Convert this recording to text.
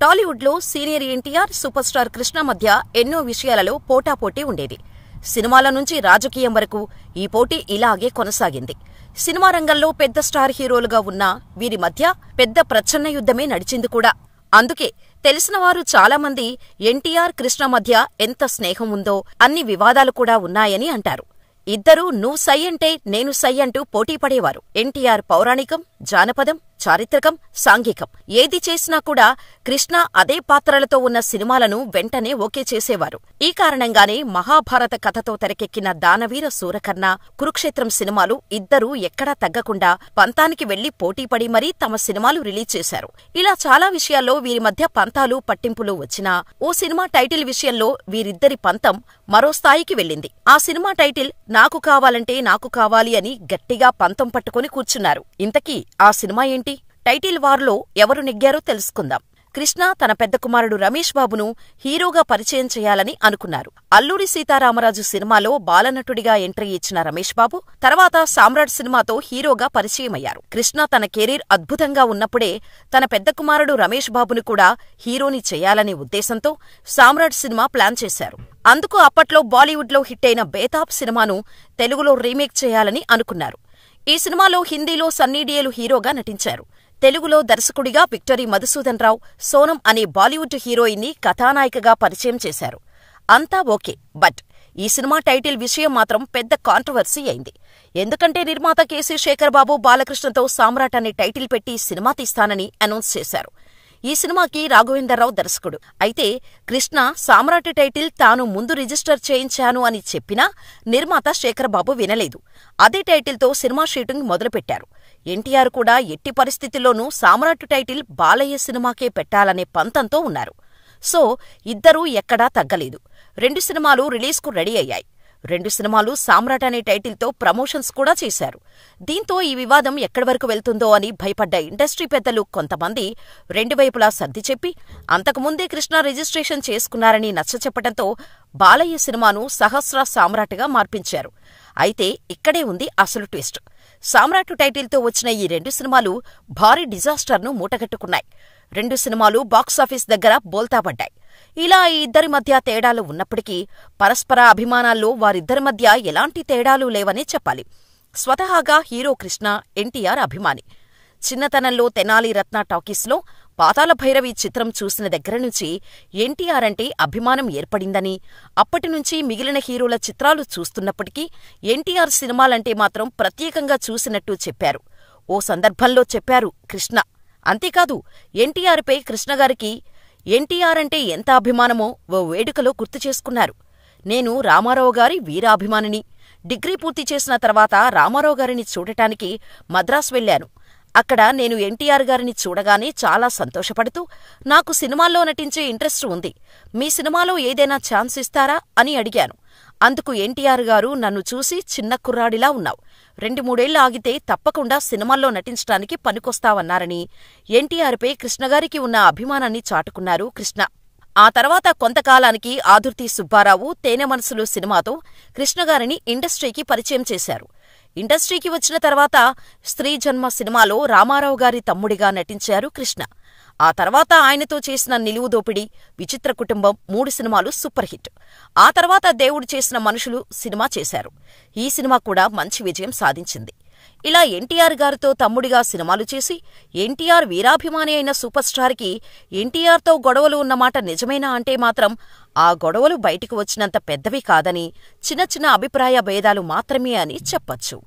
టాలీవుడ్లో senior NTR, super star Krishna మధ్య ఎన్నో విషయాలలో పోటాపోటీ ఉండేది. సినిమాల నుంచి రాజకీయం వరకు ఈ పోటీ ఇలాగే కొనసాగింది. సినిమా రంగంలో పెద్ద స్టార్ హీరోలుగా ఉన్న వీరి మధ్య పెద్ద ప్రచ్ఛన్న యుద్ధమే నడిచింది కూడా. అందుకే తెలిసినవారు చాలామంది ఎన్టీఆర్, కృష్ణ మధ్య ఎంత స్నేహం ఉందో అన్ని వివాదాలు కూడా ఉన్నాయని అంటారు. ఇద్దరూ నువ్వు సై అంటే నేను సై అంటూ పోటీ పడేవారు. ఎన్టీఆర్ పౌరాణికం, జానపదం, చారిత్రకం, సాంఘికం ఏది చేసినా కూడా కృష్ణ అదే పాత్రలతో ఉన్న సినిమాలను వెంటనే ఓకే చేసేవారు. ఈ కారణంగానే మహాభారత కథతో తెరకెక్కిన దానవీర సూరకర్ణ, కురుక్షేత్రం సినిమాలు ఇద్దరూ ఎక్కడా తగ్గకుండా పంతానికి వెళ్లి పోటీపడి మరీ తమ సినిమాలు రిలీజ్ చేశారు. ఇలా చాలా విషయాల్లో వీరి మధ్య పంతాలు, పట్టింపులు వచ్చినా ఓ సినిమా టైటిల్ విషయంలో వీరిద్దరి పంతం మరో స్థాయికి వెళ్ళింది. ఆ సినిమా టైటిల్ నాకు కావాలంటే నాకు కావాలి అని గట్టిగా పంతం పట్టుకుని కూర్చున్నారు. ఇంతకీ ఆ సినిమా ఏంటి? టైటిల్ వార్లో ఎవరు నెగ్గారో తెలుసుకుందాం. కృష్ణ తన పెద్ద కుమారుడు రమేష్ బాబును హీరోగా పరిచయం చేయాలని అనుకున్నారు. అల్లూరి సీతారామరాజు సినిమాలో బాలనటుడిగా ఎంట్రీ ఇచ్చిన రమేష్ బాబు తర్వాత సామ్రాట్ సినిమాతో హీరోగా పరిచయమయ్యారు. కృష్ణ తన కెరీర్ అద్భుతంగా ఉన్నప్పుడే తన పెద్ద కుమారుడు రమేష్ బాబును కూడా హీరోని చేయాలనే ఉద్దేశంతో సామ్రాట్ సినిమా ప్లాన్ చేశారు. అందుకు అప్పట్లో బాలీవుడ్లో హిట్ అయిన బేతాబ్ సినిమాను తెలుగులో రీమేక్ చేయాలని అనుకున్నారు. ఈ సినిమాలో హిందీలో సన్నీ డియోల్ హీరోగా నటించారు. తెలుగులో దర్శకుడిగా విక్టరీ మధుసూదన్ రావు, సోనం అనే బాలీవుడ్ హీరోయిన్ని కథానాయికగా పరిచయం చేశారు. అంతా ఓకే. బట్ ఈ సినిమా టైటిల్ విషయం మాత్రం పెద్ద కాంట్రవర్సీ అయింది. ఎందుకంటే నిర్మాత కేసీ శేఖర్ బాబు బాలకృష్ణతో సామ్రాట్ అనే టైటిల్ పెట్టి సినిమా తీస్తానని అనౌన్స్ చేశారు. ఈ సినిమాకి రాఘవేంద్రరావు దర్శకుడు. అయితే కృష్ణ సామ్రాట్ టైటిల్ తాను ముందు రిజిస్టర్ చేయించాను అని చెప్పినా నిర్మాత శేఖర్ బాబు వినలేదు. అదే టైటిల్తో సినిమా షూటింగ్ మొదలుపెట్టారు. ఎన్టీఆర్ కూడా ఎట్టి పరిస్థితుల్లోనూ సామ్రాట్ టైటిల్ బాలయ్య సినిమాకే పెట్టాలనే పంతంతో ఉన్నారు. సో ఇద్దరూ ఎక్కడా తగ్గలేదు. 2 సినిమాలు రిలీజ్కు రెడీ అయ్యాయి. 2 సినిమాలు సామ్రాట్ అనే టైటిల్తో ప్రమోషన్స్ కూడా చేశారు. దీంతో ఈ వివాదం ఎక్కడి వరకు వెళ్తుందో అని భయపడ్డ ఇండస్ట్రీ పెద్దలు కొంతమంది రెండు వైపులా సర్ది చెప్పి అంతకుముందే కృష్ణ రిజిస్ట్రేషన్ చేసుకున్నారని నచ్చచెప్పడంతో బాలయ్య సినిమాను సహస్ర సామ్రాట్గా మార్పించారు. అయితే ఇక్కడే ఉంది అసలు ట్విస్ట్. సామ్రాట్ టైటిల్తో వచ్చిన ఈ 2 సినిమాలు భారీ డిజాస్టర్ను మూటగట్టుకున్నాయి. 2 సినిమాలు బాక్సాఫీస్ దగ్గర బోల్తాపడ్డాయి. ఇలా ఈ ఇద్దరి మధ్య తేడాలు ఉన్నప్పటికీ పరస్పర అభిమానాల్లో వారిద్దరి మధ్య ఎలాంటి తేడాలు లేవనే చెప్పాలి. స్వతహాగా హీరో కృష్ణ ఎన్టీఆర్ అభిమాని. చిన్నతనంలో తెనాలి రత్న టాకీస్లో పాతాళ భైరవి చిత్రం చూసిన దగ్గర నుంచి ఎన్టీఆర్ అంటే అభిమానం ఏర్పడిందని, అప్పటినుంచి మిగిలిన హీరోల చిత్రాలు చూస్తున్నప్పటికీ ఎన్టీఆర్ సినిమాలంటే మాత్రం ప్రత్యేకంగా చూసినట్టు చెప్పారు. ఓ సందర్భంలో చెప్పారు కృష్ణ. అంతేకాదు ఎన్టీఆర్పై కృష్ణగారికి ఎన్టీఆర్ అంటే ఎంత అభిమానమో ఓ వేడుకలో గుర్తు చేసుకున్నారు. నేను రామారావు గారి వీరాభిమానిని. డిగ్రీ పూర్తి చేసిన తర్వాత రామారావు గారిని చూడటానికి మద్రాసు వెళ్లాను. అక్కడ నేను ఎన్టీఆర్ గారిని చూడగానే చాలా సంతోషపడుతూ నాకు సినిమాల్లో నటించే ఇంట్రెస్ట్ ఉంది, మీ సినిమాలో ఏదైనా ఛాన్స్ ఇస్తారా అని అడిగాను. అందుకు ఎన్టీఆర్ గారు నన్ను చూసి చిన్న కుర్రాడిలా ఉన్నావు, 2-3 ఆగితే తప్పకుండా సినిమాల్లో నటించటానికి పనికొస్తావన్నారని ఎన్టీఆర్పై కృష్ణగారికి ఉన్న అభిమానాన్ని చాటుకున్నారు కృష్ణ. ఆ తర్వాత కొంతకాలానికి ఆదుర్తి సుబ్బారావు తేనె మనసులు సినిమాతో కృష్ణగారిని ఇండస్ట్రీకి పరిచయం చేశారు. ఇండస్ట్రీకి వచ్చిన తర్వాత స్త్రీ జన్మ సినిమాలో రామారావు గారి తమ్ముడిగా నటించారు కృష్ణ. ఆ తర్వాత ఆయనతో చేసిన నిలువు దోపిడి, విచిత్ర కుటుంబం 3 సినిమాలు సూపర్ హిట్. ఆ తర్వాత దేవుడు చేసిన మనుషులు సినిమా చేశారు. ఈ సినిమా కూడా మంచి విజయం సాధించింది. ఇలా ఎన్టీఆర్ గారితో తమ్ముడిగా సినిమాలు చేసి ఎన్టీఆర్ వీరాభిమాని అయిన సూపర్ స్టార్కి ఎన్టీఆర్తో గొడవలు ఉన్నమాట నిజమేనా అంటే మాత్రం ఆ గొడవలు బయటికి వచ్చినంత పెద్దవి కాదని, చిన్న చిన్న అభిప్రాయ భేదాలు మాత్రమే అని చెప్పొచ్చు.